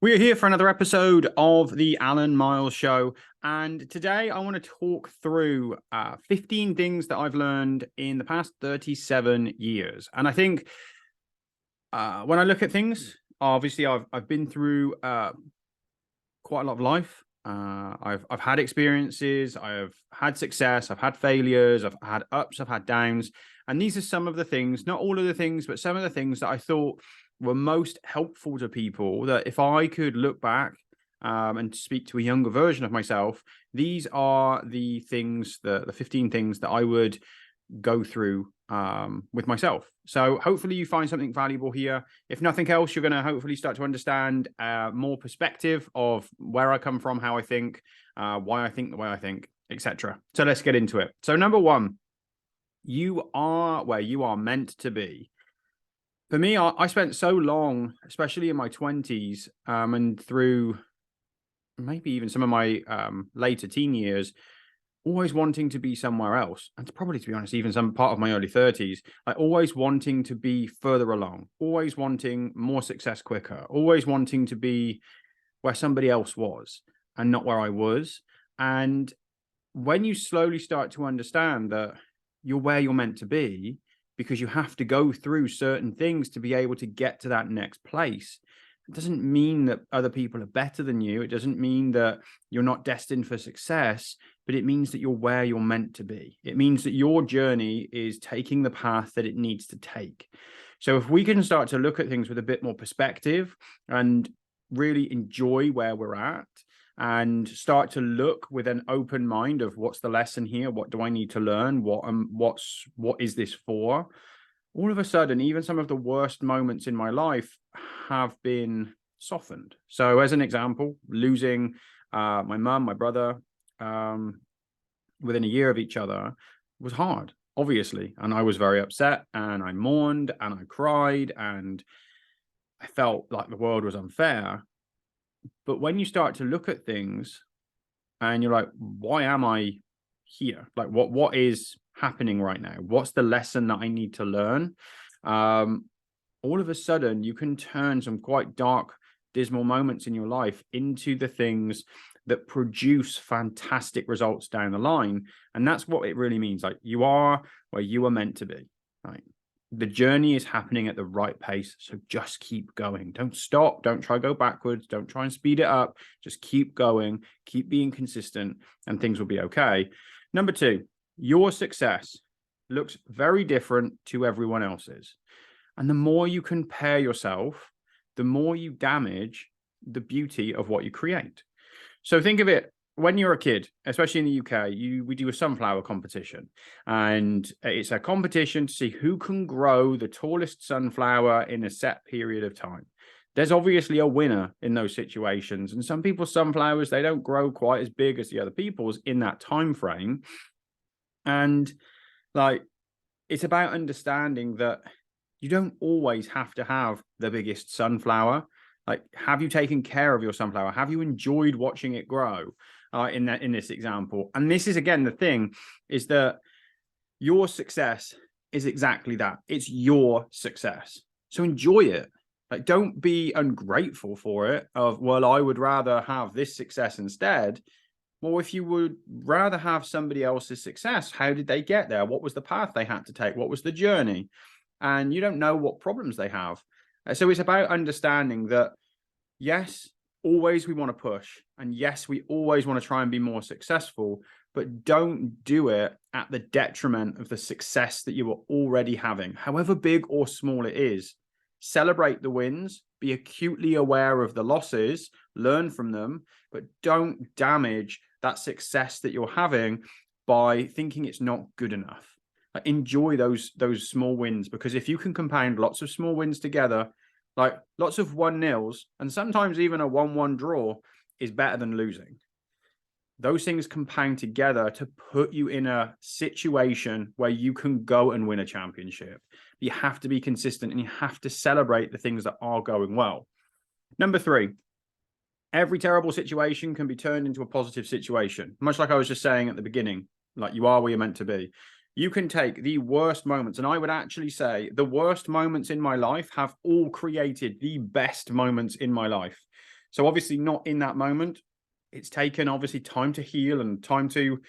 We're here for another episode of the Allan Miles Show. And today I want to talk through 15 things that I've learned in the past 37 years. And I think when I look at things, obviously I've been through quite a lot of life. I've had experiences, I've had success, I've had failures, I've had ups, I've had downs. And these are some of the things, not all of the things, but some of the things that I thought were most helpful to people, that if I could look back and speak to a younger version of myself, these are the things, the 15 things that I would go through with myself. So hopefully you find something valuable here. If nothing else, you're going to hopefully start to understand more perspective of where I come from, how I think, why I think the way I think, etc. So let's get into it. So number one, you are where you are meant to be. For me, I spent so long, especially in my 20s and through maybe even some of my later teen years, always wanting to be somewhere else. And probably, to be honest, even some part of my early 30s, like always wanting to be further along, always wanting more success quicker, always wanting to be where somebody else was and not where I was. And when you slowly start to understand that you're where you're meant to be, because you have to go through certain things to be able to get to that next place. It doesn't mean that other people are better than you. It doesn't mean that you're not destined for success, but it means that you're where you're meant to be. It means that your journey is taking the path that it needs to take. So if we can start to look at things with a bit more perspective and really enjoy where we're at, and start to look with an open mind of what's the lesson here, what do I need to learn, what is this for, all of a sudden even some of the worst moments in my life have been softened. So as an example, losing my mum, my brother within a year of each other was hard, obviously, and I was very upset, and I mourned and I cried and I felt like the world was unfair. But when you start to look at things and you're like, why am I here? Like, what is happening right now? What's the lesson that I need to learn? All of a sudden, you can turn some quite dark, dismal moments in your life into the things that produce fantastic results down the line. And that's what it really means. Like, you are where you are meant to be, right? The journey is happening at the right pace. So just keep going. Don't stop. Don't try to go backwards. Don't try and speed it up. Just keep going. Keep being consistent and things will be okay. Number two, your success looks very different to everyone else's. And the more you compare yourself, the more you damage the beauty of what you create. So think of it. When you're a kid, especially in the UK, we do a sunflower competition, and it's a competition to see who can grow the tallest sunflower in a set period of time. There's obviously a winner in those situations, and some people's sunflowers, they don't grow quite as big as the other people's in that time frame. And like, it's about understanding that you don't always have to have the biggest sunflower. Like, have you taken care of your sunflower? Have you enjoyed watching it grow? In this example. And this is, again, the thing is that your success is exactly that. It's your success. So enjoy it. Like, don't be ungrateful for it of, well, I would rather have this success instead. Well, if you would rather have somebody else's success, how did they get there? What was the path they had to take? What was the journey? And you don't know what problems they have. So it's about understanding that, yes, always we want to push, and yes, we always want to try and be more successful, but don't do it at the detriment of the success that you are already having, however big or small it is. Celebrate the wins, be acutely aware of the losses, learn from them, but don't damage that success that you're having by thinking it's not good enough. Like, enjoy those small wins, because if you can compound lots of small wins together, like lots of 1-0s, and sometimes even a 1-1 draw is better than losing. Those things compound together to put you in a situation where you can go and win a championship. You have to be consistent, and you have to celebrate the things that are going well. Number three, every terrible situation can be turned into a positive situation. Much like I was just saying at the beginning, like, you are where you're meant to be. You can take the worst moments, and I would actually say the worst moments in my life have all created the best moments in my life. So obviously not in that moment. It's taken obviously time to heal and time to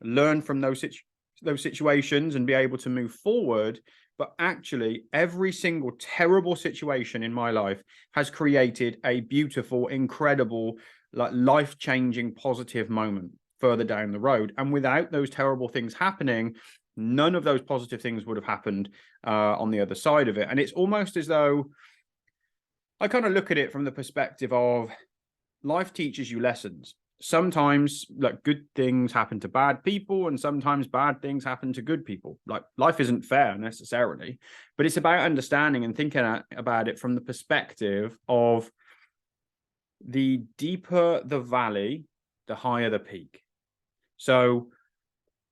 learn from those situations and be able to move forward. But actually, every single terrible situation in my life has created a beautiful, incredible, like life-changing, positive moment further down the road. And without those terrible things happening, none of those positive things would have happened on the other side of it. And it's almost as though I kind of look at it from the perspective of life teaches you lessons. Sometimes like good things happen to bad people, and sometimes bad things happen to good people. Like life isn't fair necessarily, but it's about understanding and thinking about it from the perspective of the deeper the valley, the higher the peak. So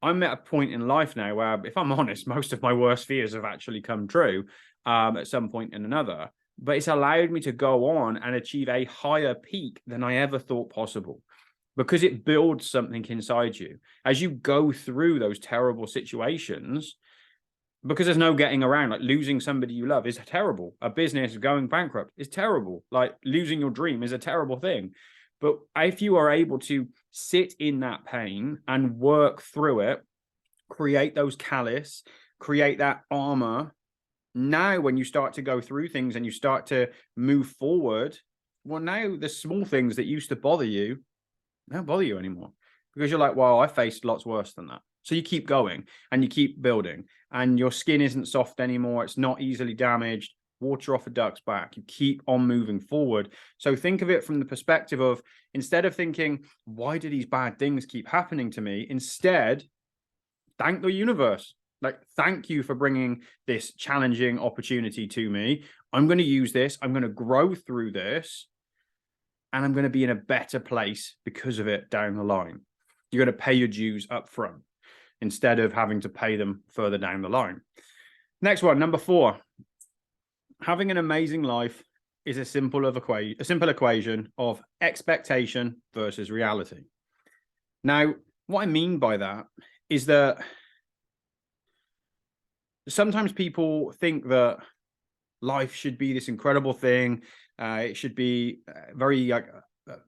I'm at a point in life now where, if I'm honest, most of my worst fears have actually come true at some point in another. But it's allowed me to go on and achieve a higher peak than I ever thought possible, because it builds something inside you as you go through those terrible situations, because there's no getting around. Like losing somebody you love is terrible. A business going bankrupt is terrible. Like losing your dream is a terrible thing. But if you are able to sit in that pain and work through it, create those callus, create that armor, now when you start to go through things and you start to move forward, well, now the small things that used to bother you don't bother you anymore, because you're like, well, I faced lots worse than that. So you keep going and you keep building, and your skin isn't soft anymore. It's not easily damaged. Water off a duck's back. You keep on moving forward. So think of it from the perspective of, instead of thinking, why do these bad things keep happening to me? Instead, thank the universe. Like, thank you for bringing this challenging opportunity to me. I'm going to use this. I'm going to grow through this, and I'm going to be in a better place because of it down the line. You're going to pay your dues up front instead of having to pay them further down the line. Next one, number 4. Having an amazing life is a simple equation of expectation versus reality. Now, what I mean by that is that sometimes people think that life should be this incredible thing. It should be very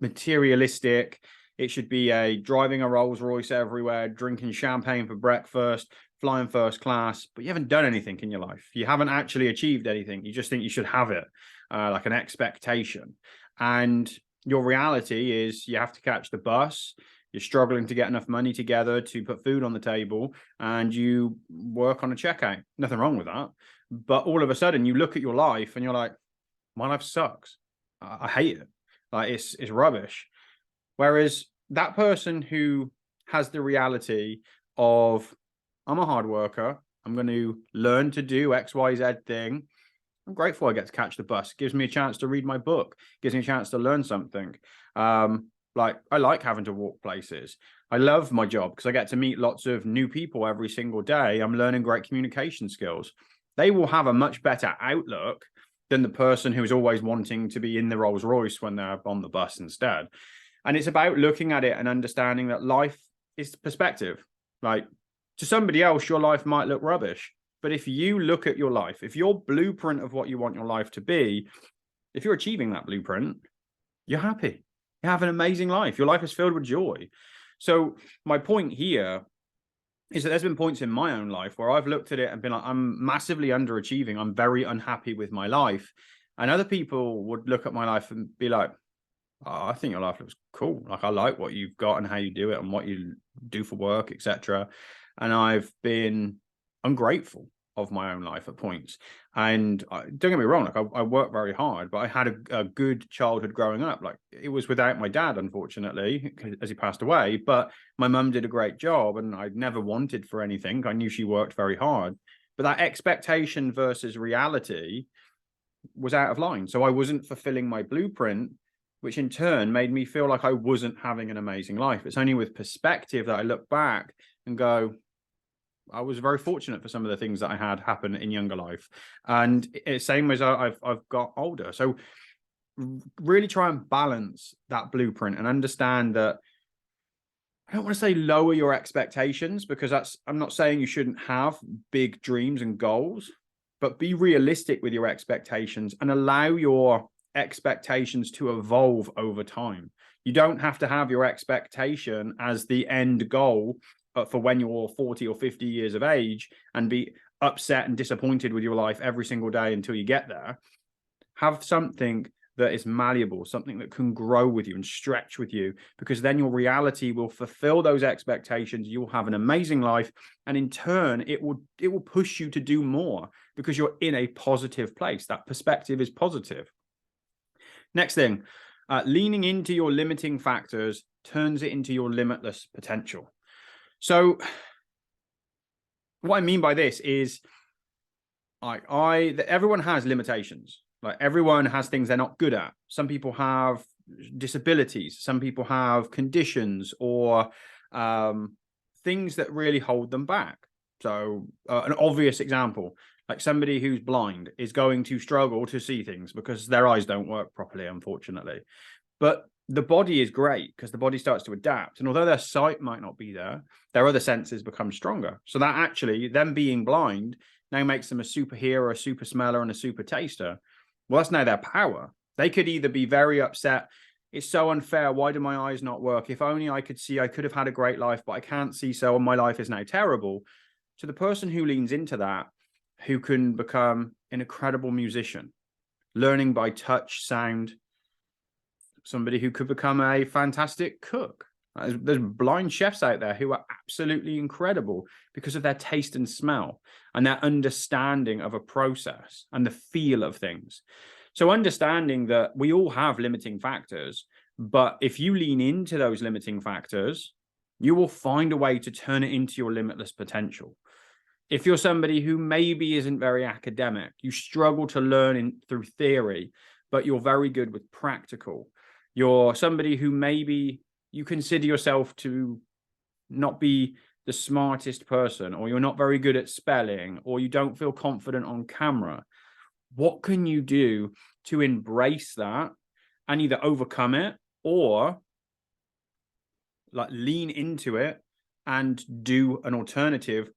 materialistic. It should be driving a Rolls Royce everywhere, drinking champagne for breakfast, flying first class, but you haven't done anything in your life. You haven't actually achieved anything. You just think you should have it, like an expectation. And your reality is you have to catch the bus. You're struggling to get enough money together to put food on the table, and you work on a checkout. Nothing wrong with that. But all of a sudden you look at your life and you're like, my life sucks. I hate it. Like it's rubbish. Whereas that person who has the reality of, I'm a hard worker, I'm going to learn to do X, Y, Z thing. I'm grateful I get to catch the bus. It gives me a chance to read my book. It gives me a chance to learn something. Like I like having to walk places. I love my job because I get to meet lots of new people every single day. I'm learning great communication skills. They will have a much better outlook than the person who's always wanting to be in the Rolls Royce when they're on the bus instead. And it's about looking at it and understanding that life is perspective. Like, to somebody else, your life might look rubbish. But if you look at your life, if your blueprint of what you want your life to be, if you're achieving that blueprint, you're happy. You have an amazing life. Your life is filled with joy. So my point here is that there's been points in my own life where I've looked at it and been like, I'm massively underachieving. I'm very unhappy with my life. And other people would look at my life and be like, oh, I think your life looks cool. Like, I like what you've got and how you do it and what you do for work, etc. And I've been ungrateful of my own life at points. And don't get me wrong, like I worked very hard, but I had a good childhood growing up. Like, it was without my dad, unfortunately, as he passed away, but my mum did a great job and I never wanted for anything. I knew she worked very hard, but that expectation versus reality was out of line. So I wasn't fulfilling my blueprint, which in turn made me feel like I wasn't having an amazing life. It's only with perspective that I look back and go, I was very fortunate for some of the things that I had happen in younger life. And it's same as I've got older. So really try and balance that blueprint and understand that I don't want to say lower your expectations, because I'm not saying you shouldn't have big dreams and goals, but be realistic with your expectations and allow your expectations to evolve over time. You don't have to have your expectation as the end goal for when you're 40 or 50 years of age and be upset and disappointed with your life every single day until you get there. Have something that is malleable, something that can grow with you and stretch with you, because then your reality will fulfill those expectations. You'll have an amazing life, and in turn it will push you to do more because you're in a positive place. That perspective is positive. Next thing, leaning into your limiting factors turns it into your limitless potential. So what I mean by this is, everyone has limitations. Like, everyone has things they're not good at. Some people have disabilities. Some people have conditions or things that really hold them back. So an obvious example, like somebody who's blind is going to struggle to see things because their eyes don't work properly, unfortunately. But the body is great because the body starts to adapt. And although their sight might not be there, their other senses become stronger. So that actually, them being blind now makes them a super hearer, a super smeller, and a super taster. Well, that's now their power. They could either be very upset. It's so unfair. Why do my eyes not work? If only I could see, I could have had a great life, but I can't see, so my life is now terrible. To the person who leans into that, who can become an incredible musician, learning by touch, sound, somebody who could become a fantastic cook. There's blind chefs out there who are absolutely incredible because of their taste and smell and their understanding of a process and the feel of things. So understanding that we all have limiting factors, but if you lean into those limiting factors, you will find a way to turn it into your limitless potential. If you're somebody who maybe isn't very academic, you struggle to learn through theory, but you're very good with practical. You're somebody who maybe you consider yourself to not be the smartest person, or you're not very good at spelling, or you don't feel confident on camera. What can you do to embrace that and either overcome it or like lean into it and do an alternative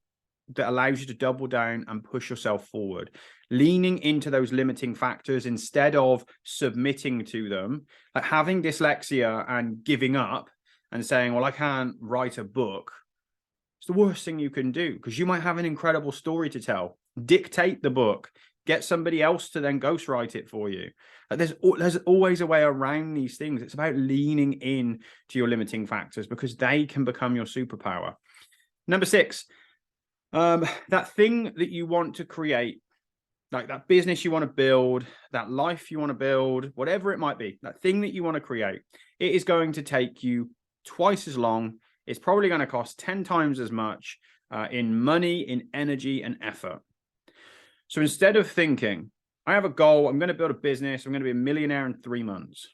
that allows you to double down and push yourself forward? Leaning into those limiting factors instead of submitting to them, like having dyslexia and giving up and saying, well, I can't write a book. It's the worst thing you can do, because you might have an incredible story to tell. Dictate the book, get somebody else to then ghostwrite it for you. Like, there's always a way around these things. It's about leaning in to your limiting factors because they can become your superpower. Number 6, that thing that you want to create, like that business you want to build, that life you want to build, whatever it might be, that thing that you want to create, it is going to take you twice as long. It's probably going to cost 10 times as much in money, in energy, and effort. So instead of thinking, I have a goal, I'm going to build a business, I'm going to be a millionaire in 3 months,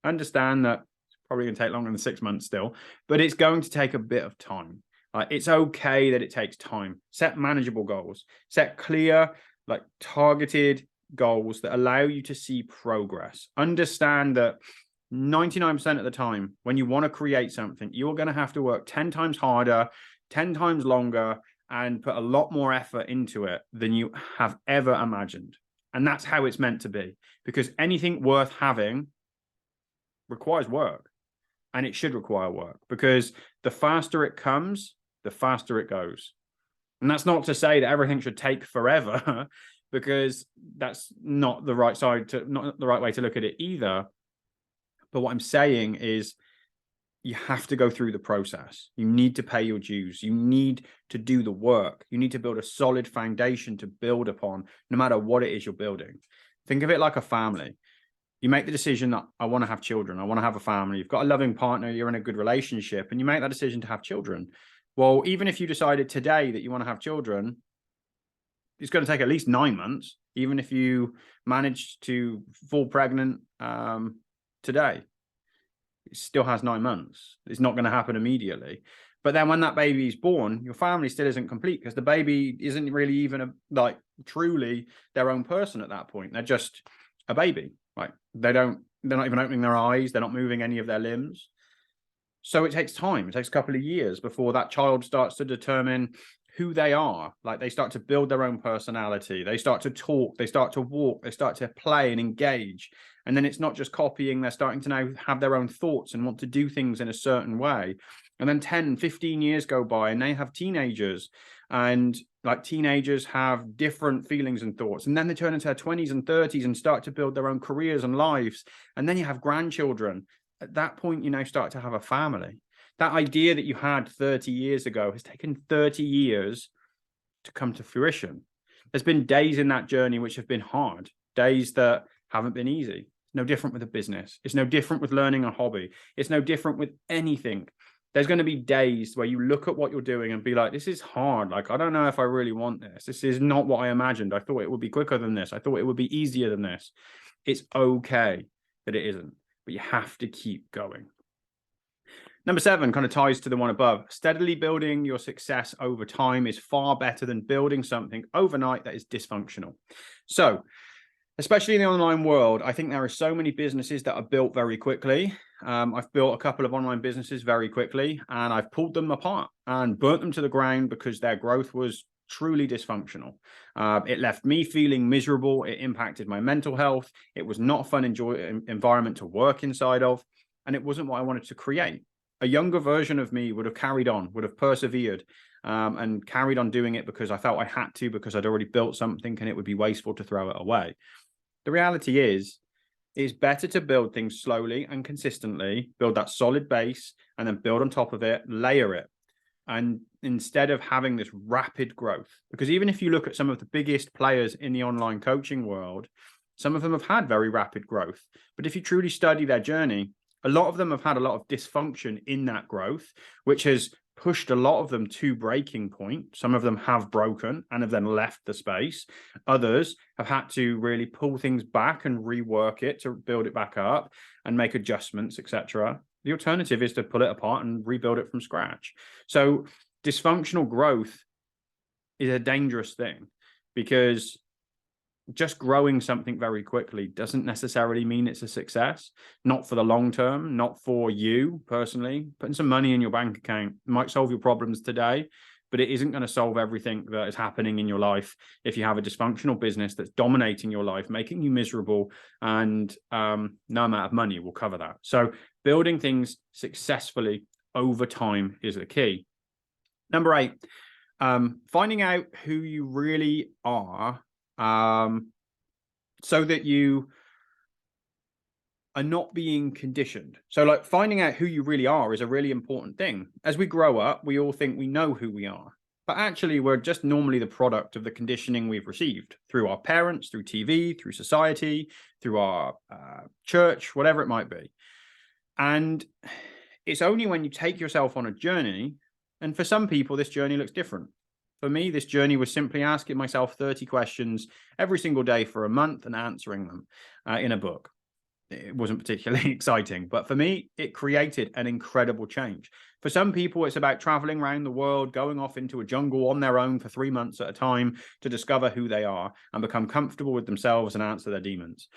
understand that it's probably going to take longer than 6 months still, but it's going to take a bit of time. It's okay that it takes time. Set manageable goals, set clear, like targeted goals that allow you to see progress. Understand that 99% of the time, when you want to create something, you're going to have to work 10 times harder, 10 times longer, and put a lot more effort into it than you have ever imagined. And that's how it's meant to be, because anything worth having requires work, and it should require work, because the faster it comes, the faster it goes. And that's not to say that everything should take forever, because that's not the right not the right way to look at it either. But what I'm saying is, you have to go through the process. You need to pay your dues. You need to do the work. You need to build a solid foundation to build upon, no matter what it is you're building. Think of it like a family. You make the decision that I want to have children. I want to have a family. You've got a loving partner. You're in a good relationship, and you make that decision to have children. Well, even if you decided today that you want to have children, it's going to take at least 9 months, even if you manage to fall pregnant today. It still has 9 months. It's not going to happen immediately. But then when that baby is born, your family still isn't complete, because the baby isn't really even truly their own person at that point. They're just a baby. Like, they're not even opening their eyes. They're not moving any of their limbs. So it takes time. It takes a couple of years before that child starts to determine who they are. Like, they start to build their own personality. They start to talk. They start to walk. They start to play and engage. And then it's not just copying, they're starting to now have their own thoughts and want to do things in a certain way. And then 10, 15 years go by and they have teenagers, and like teenagers have different feelings and thoughts. And then they turn into their 20s and 30s and start to build their own careers and lives. And then you have grandchildren. At that point, you now start to have a family. That idea that you had 30 years ago has taken 30 years to come to fruition. There's been days in that journey which have been hard, days that haven't been easy. No different with a business. It's no different with learning a hobby. It's no different with anything. There's going to be days where you look at what you're doing and be like, this is hard. Like, I don't know if I really want this. This is not what I imagined. I thought it would be quicker than this. I thought it would be easier than this. It's okay that it isn't, but you have to keep going. Number 7 kind of ties to the one above. Steadily building your success over time is far better than building something overnight that is dysfunctional. So, especially in the online world, I think there are so many businesses that are built very quickly. I've built a couple of online businesses very quickly, and I've pulled them apart and burnt them to the ground because their growth was truly dysfunctional. It left me feeling miserable. It impacted my mental health. It was not a fun environment to work inside of, and it wasn't what I wanted to create. A younger version of me would have carried on, would have persevered, and carried on doing it because I felt I had to, because I'd already built something and it would be wasteful to throw it away. The reality is, it's better to build things slowly and consistently, build that solid base, and then build on top of it, layer it. And instead of having this rapid growth, because even if you look at some of the biggest players in the online coaching world, some of them have had very rapid growth. But if you truly study their journey, a lot of them have had a lot of dysfunction in that growth, which has pushed a lot of them to breaking point. Some of them have broken and have then left the space. Others have had to really pull things back and rework it to build it back up and make adjustments, etc. The alternative is to pull it apart and rebuild it from scratch. So dysfunctional growth is a dangerous thing, because just growing something very quickly doesn't necessarily mean it's a success. Not for the long term, not for you personally. Putting some money in your bank account might solve your problems today, but it isn't going to solve everything that is happening in your life if you have a dysfunctional business that's dominating your life, making you miserable, and no amount of money will cover that. So building things successfully over time is the key. Number 8, finding out who you really are, so that you are not being conditioned. So like finding out who you really are is a really important thing. As we grow up, we all think we know who we are, but actually we're just normally the product of the conditioning we've received through our parents, through TV, through society, through our church, whatever it might be. And it's only when you take yourself on a journey, and for some people, this journey looks different. For me, this journey was simply asking myself 30 questions every single day for a month and answering them in a book. It wasn't particularly exciting, but for me, it created an incredible change. For some people, it's about traveling around the world, going off into a jungle on their own for 3 months at a time to discover who they are and become comfortable with themselves and answer their demons.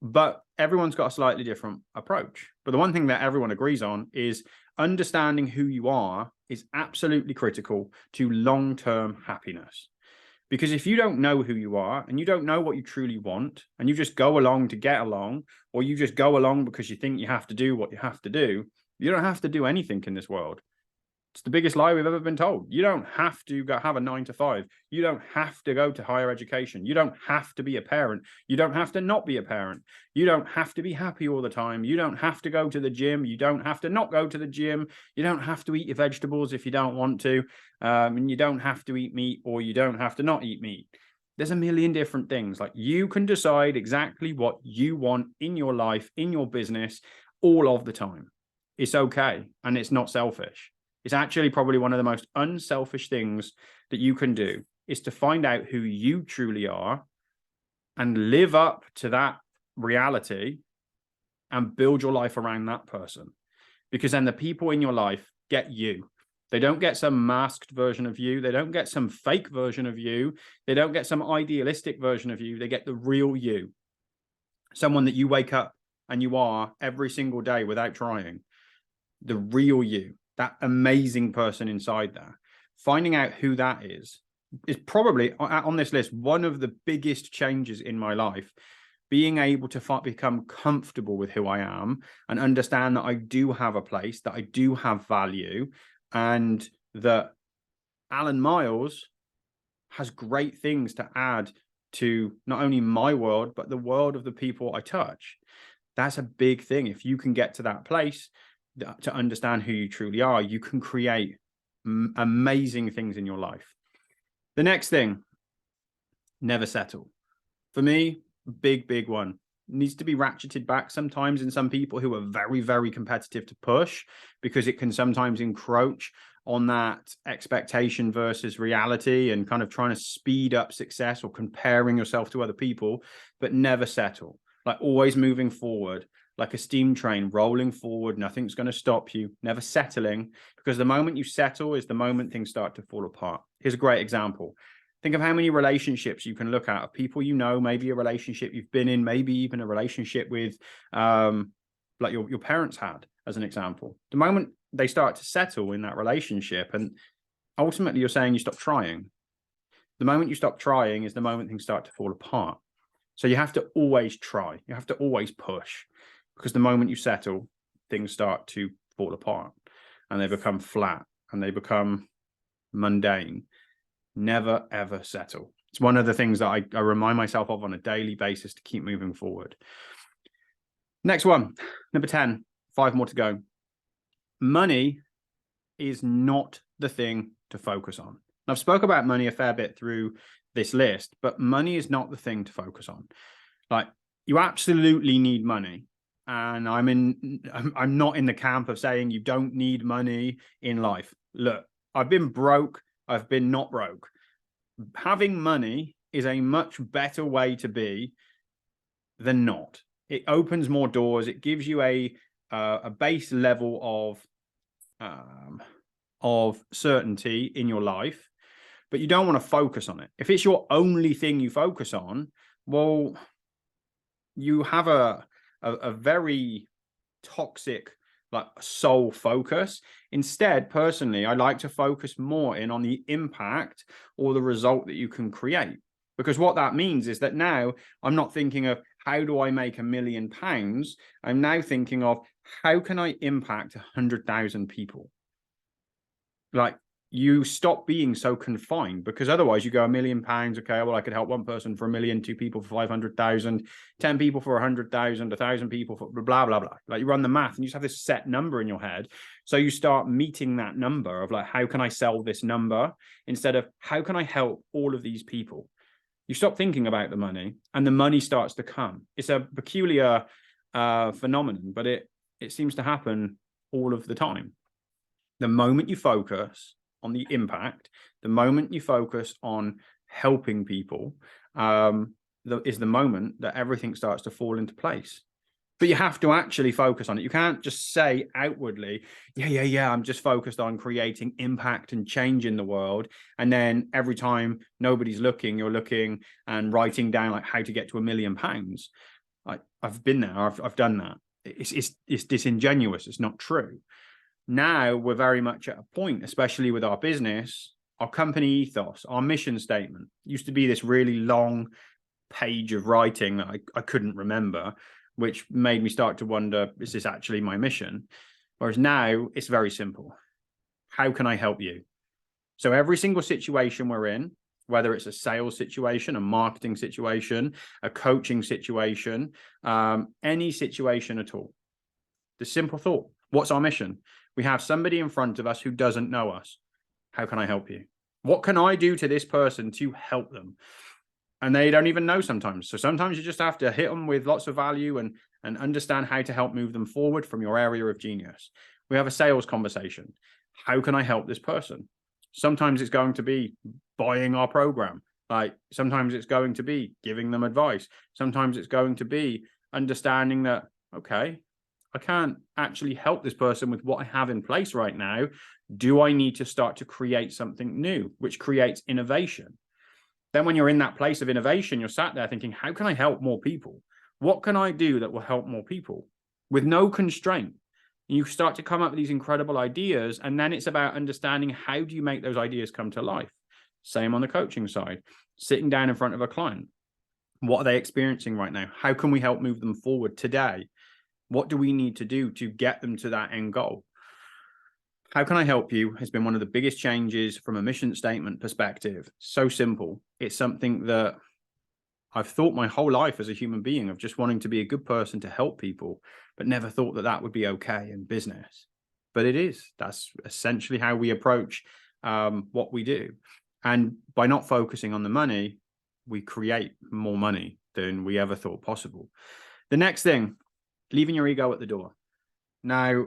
But everyone's got a slightly different approach. But the one thing that everyone agrees on is understanding who you are is absolutely critical to long-term happiness. Because if you don't know who you are and you don't know what you truly want, and you just go along to get along, or you just go along because you think you have to do what you have to do, you don't have to do anything in this world. It's the biggest lie we've ever been told. You don't have to have a 9 to 5. You don't have to go to higher education. You don't have to be a parent. You don't have to not be a parent. You don't have to be happy all the time. You don't have to go to the gym. You don't have to not go to the gym. You don't have to eat your vegetables if you don't want to. And you don't have to eat meat, or you don't have to not eat meat. There's a million different things. Like, you can decide exactly what you want in your life, in your business, all of the time. It's okay. And it's not selfish. It's actually probably one of the most unselfish things that you can do, is to find out who you truly are and live up to that reality and build your life around that person. Because then the people in your life get you. They don't get some masked version of you. They don't get some fake version of you. They don't get some idealistic version of you. They get the real you. Someone that you wake up and you are every single day without trying. The real you. That amazing person inside there. Finding out who that is probably on this list one of the biggest changes in my life, being able to become comfortable with who I am and understand that I do have a place, that I do have value, and that Allan Miles has great things to add to not only my world, but the world of the people I touch. That's a big thing. If you can get to that place to understand who you truly are, you can create amazing things in your life. The next thing, never settle. For me, big one. Needs to be ratcheted back sometimes in some people who are very, very competitive to push, because it can sometimes encroach on that expectation versus reality and kind of trying to speed up success or comparing yourself to other people, but never settle. Like always moving forward, like a steam train rolling forward. Nothing's going to stop you, never settling, because the moment you settle is the moment things start to fall apart. Here's a great example. Think of how many relationships you can look at of people you know, maybe a relationship you've been in, maybe even a relationship with like your parents had, as an example. The moment they start to settle in that relationship, and ultimately you're saying you stop trying. The moment you stop trying is the moment things start to fall apart. So you have to always try. You have to always push, because the moment you settle, things start to fall apart and they become flat and they become mundane. Never, ever settle. It's one of the things that I remind myself of on a daily basis to keep moving forward. Next one, number 10, 5 more to go. Money is not the thing to focus on. I've spoke about money a fair bit through this list, but money is not the thing to focus on. Like, you absolutely need money. And I'm not in the camp of saying you don't need money in life. Look, I've been broke. I've been not broke. Having money is a much better way to be than not. It opens more doors. It gives you a base level of certainty in your life, but you don't want to focus on it. If it's your only thing you focus on, well, you have a very toxic like sole focus. Instead, personally, I like to focus more in on the impact or the result that you can create. Because what that means is that now I'm not thinking of how do I make £1 million? I'm now thinking of how can I impact 100,000 people? Like, you stop being so confined, because otherwise you go £1 million. Okay, well, I could help one person for 1 million, 2 people for 500,000, 10 people for 100,000, 1,000 people for blah, blah, blah. Like, you run the math and you just have this set number in your head. So you start meeting that number of like, how can I sell this number, instead of how can I help all of these people? You stop thinking about the money and the money starts to come. It's a peculiar phenomenon, but it seems to happen all of the time. The moment you focus on the impact, the moment you focus on helping people, is the moment that everything starts to fall into place. But you have to actually focus on it. You can't just say outwardly, yeah, I'm just focused on creating impact and change in the world. And then every time nobody's looking, you're looking and writing down like how to get to £1 million. I've been there. I've done that. It's disingenuous. It's not true. Now we're very much at a point, especially with our business, our company ethos, our mission statement used to be this really long page of writing that I couldn't remember, which made me start to wonder, is this actually my mission? Whereas now it's very simple. How can I help you? So every single situation we're in, whether it's a sales situation, a marketing situation, a coaching situation, any situation at all, the simple thought, what's our mission? We have somebody in front of us who doesn't know us. How can I help you? What can I do to this person to help them? And they don't even know sometimes. So sometimes you just have to hit them with lots of value and understand how to help move them forward from your area of genius. We have a sales conversation. How can I help this person? Sometimes it's going to be buying our program. Like, sometimes it's going to be giving them advice. Sometimes it's going to be understanding that, okay, I can't actually help this person with what I have in place right now. Do I need to start to create something new, which creates innovation? Then when you're in that place of innovation, you're sat there thinking, how can I help more people? What can I do that will help more people with no constraint? And you start to come up with these incredible ideas. And then it's about understanding, how do you make those ideas come to life? Same on the coaching side, sitting down in front of a client. What are they experiencing right now? How can we help move them forward today? What do we need to do to get them to that end goal? How can I help you has been one of the biggest changes from a mission statement perspective. So simple. It's something that I've thought my whole life as a human being of just wanting to be a good person to help people, but never thought that that would be okay in business. But it is. That's essentially how we approach what we do. And by not focusing on the money, we create more money than we ever thought possible. The next thing, leaving your ego at the door. Now,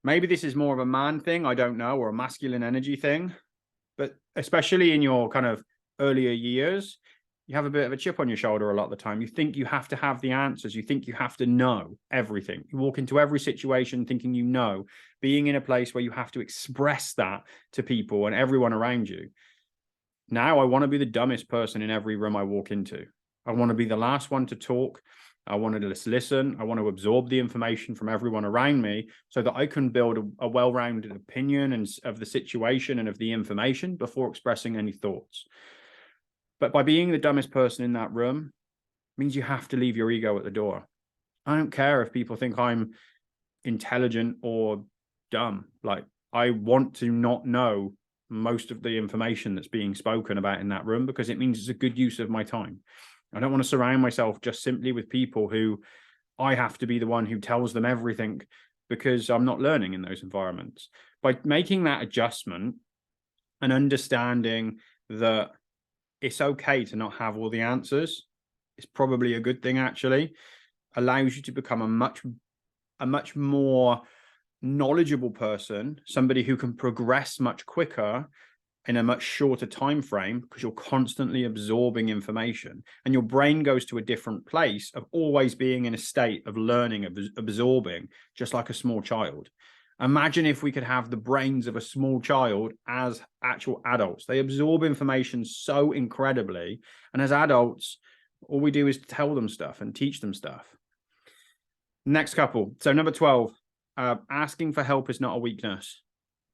maybe this is more of a man thing, I don't know, or a masculine energy thing, but especially in your kind of earlier years, you have a bit of a chip on your shoulder a lot of the time. You think you have to have the answers. You think you have to know everything. You walk into every situation thinking you know, being in a place where you have to express that to people and everyone around you. Now I want to be the dumbest person in every room I walk into. I want to be the last one to talk. I want to just listen. I want to absorb the information from everyone around me so that I can build a well-rounded opinion and of the situation and of the information before expressing any thoughts. But by being the dumbest person in that room means you have to leave your ego at the door. I don't care if people think I'm intelligent or dumb. Like, I want to not know most of the information that's being spoken about in that room because it means it's a good use of my time. I don't want to surround myself just simply with people who I have to be the one who tells them everything because I'm not learning in those environments. By making that adjustment and understanding that it's okay to not have all the answers, it's probably a good thing, actually, allows you to become a much more knowledgeable person, somebody who can progress much quicker in a much shorter time frame because you're constantly absorbing information and your brain goes to a different place of always being in a state of learning, of absorbing, just like a small child. Imagine if we could have the brains of a small child as actual adults. They absorb information so incredibly, and as adults all we do is tell them stuff and teach them stuff. Next couple. So number 12, asking for help is not a weakness.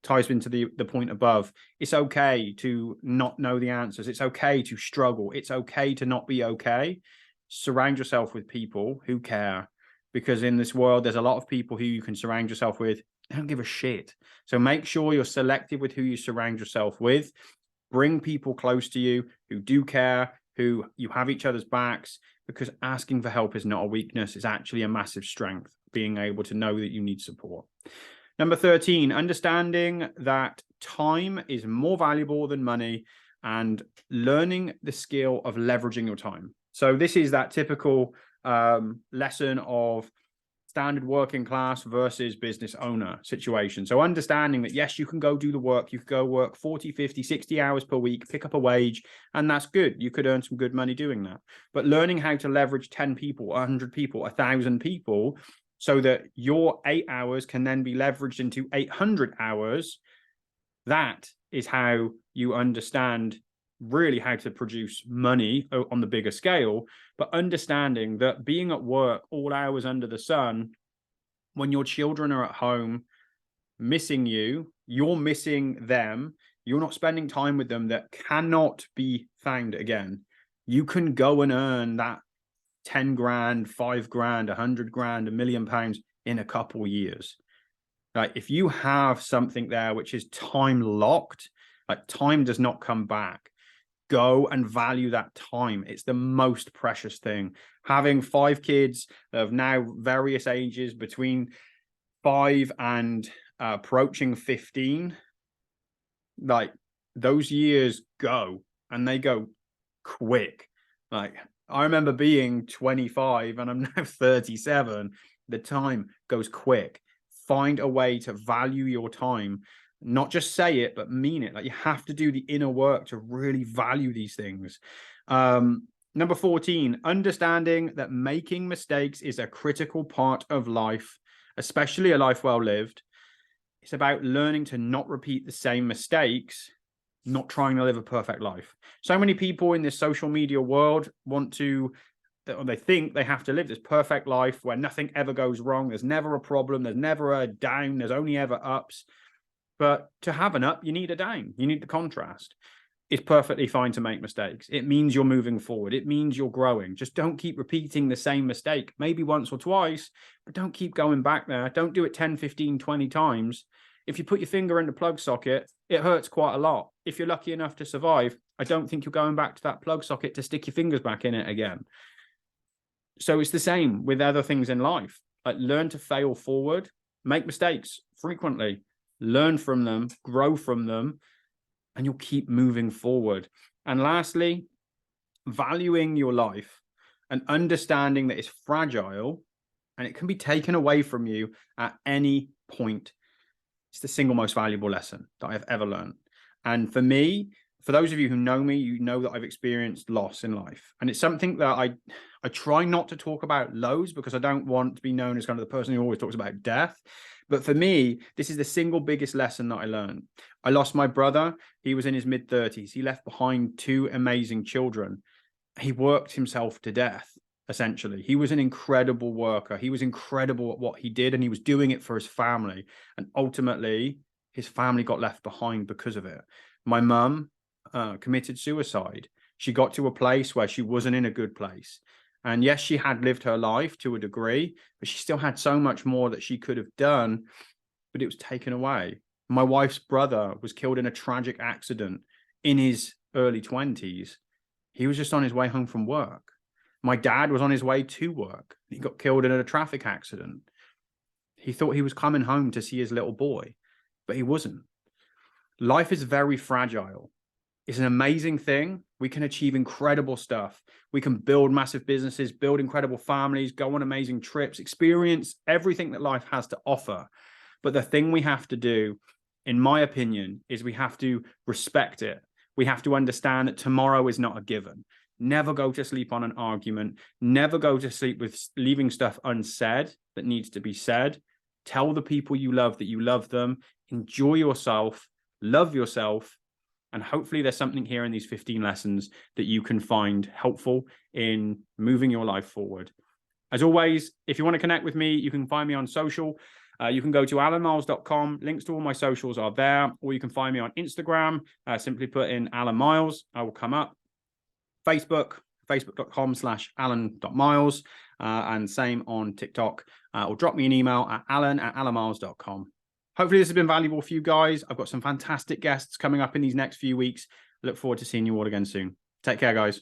Ties into the point above. It's okay to not know the answers. It's okay to struggle. It's okay to not be okay. Surround yourself with people who care, because in this world, there's a lot of people who you can surround yourself with. They don't give a shit. So make sure you're selective with who you surround yourself with. Bring people close to you who do care, who you have each other's backs, because asking for help is not a weakness. It's actually a massive strength, being able to know that you need support. Number 13, understanding that time is more valuable than money and learning the skill of leveraging your time. So this is that typical lesson of standard working class versus business owner situation. So understanding that, yes, you can go do the work. You could go work 40, 50, 60 hours per week, pick up a wage, and that's good. You could earn some good money doing that. But learning how to leverage 10 people, 100 people, 1,000 people, so that your 8 hours can then be leveraged into 800 hours, that is how you understand really how to produce money on the bigger scale. But understanding that being at work all hours under the sun, when your children are at home missing you, you're missing them, you're not spending time with them, that cannot be found again. You can go and earn that 10 grand, 5 grand, 100 grand, £1 million in a couple of years. Like, if you have something there which is time locked, like, time does not come back. Go and value that time. It's the most precious thing. Having 5 kids of now various ages between 5 and approaching 15, like, those years go, and they go quick. Like, I remember being 25 and I'm now 37. The time goes quick. Find a way to value your time. Not just say it, but mean it. Like, you have to do the inner work to really value these things. Number 14, understanding that making mistakes is a critical part of life, especially a life well lived. It's about learning to not repeat the same mistakes, not trying to live a perfect life. So many people in this social media world want to, or they think they have to live this perfect life where nothing ever goes wrong. There's never a problem. There's never a down. There's only ever ups. But to have an up, you need a down. You need the contrast. It's perfectly fine to make mistakes. It means you're moving forward. It means you're growing. Just don't keep repeating the same mistake, maybe once or twice, but don't keep going back there. Don't do it 10, 15, 20 times. If you put your finger in the plug socket, it hurts quite a lot. If you're lucky enough to survive, I don't think you're going back to that plug socket to stick your fingers back in it again. So it's the same with other things in life. Like, learn to fail forward, make mistakes frequently, learn from them, grow from them, and you'll keep moving forward. And lastly, valuing your life and understanding that it's fragile and it can be taken away from you at any point. It's the single most valuable lesson that I've ever learned. And for me, for those of you who know me, you know that I've experienced loss in life. And it's something that I try not to talk about loads, because I don't want to be known as kind of the person who always talks about death. But for me, this is the single biggest lesson that I learned. I lost my brother. He was in his mid-30s. He left behind 2 amazing children. He worked himself to death, essentially. He was an incredible worker. He was incredible at what he did, and he was doing it for his family. And ultimately, his family got left behind because of it. My mum committed suicide. She got to a place where she wasn't in a good place. And yes, she had lived her life to a degree, but she still had so much more that she could have done, but it was taken away. My wife's brother was killed in a tragic accident in his early 20s. He was just on his way home from work. My dad was on his way to work. He got killed in a traffic accident. He thought he was coming home to see his little boy, but he wasn't. Life is very fragile. It's an amazing thing. We can achieve incredible stuff. We can build massive businesses, build incredible families, go on amazing trips, experience everything that life has to offer. But the thing we have to do, in my opinion, is we have to respect it. We have to understand that tomorrow is not a given. Never go to sleep on an argument. Never go to sleep with leaving stuff unsaid that needs to be said. Tell the people you love that you love them. Enjoy yourself. Love yourself. And hopefully there's something here in these 15 lessons that you can find helpful in moving your life forward. As always, if you want to connect with me, you can find me on social. You can go to allanmiles.com. Links to all my socials are there. Or you can find me on Instagram. Simply put in Allan Miles. I will come up. Facebook, facebook.com/allan.miles. And same on TikTok. Or drop me an email at allan@allanmiles.com. Hopefully this has been valuable for you guys. I've got some fantastic guests coming up in these next few weeks. I look forward to seeing you all again soon. Take care, guys.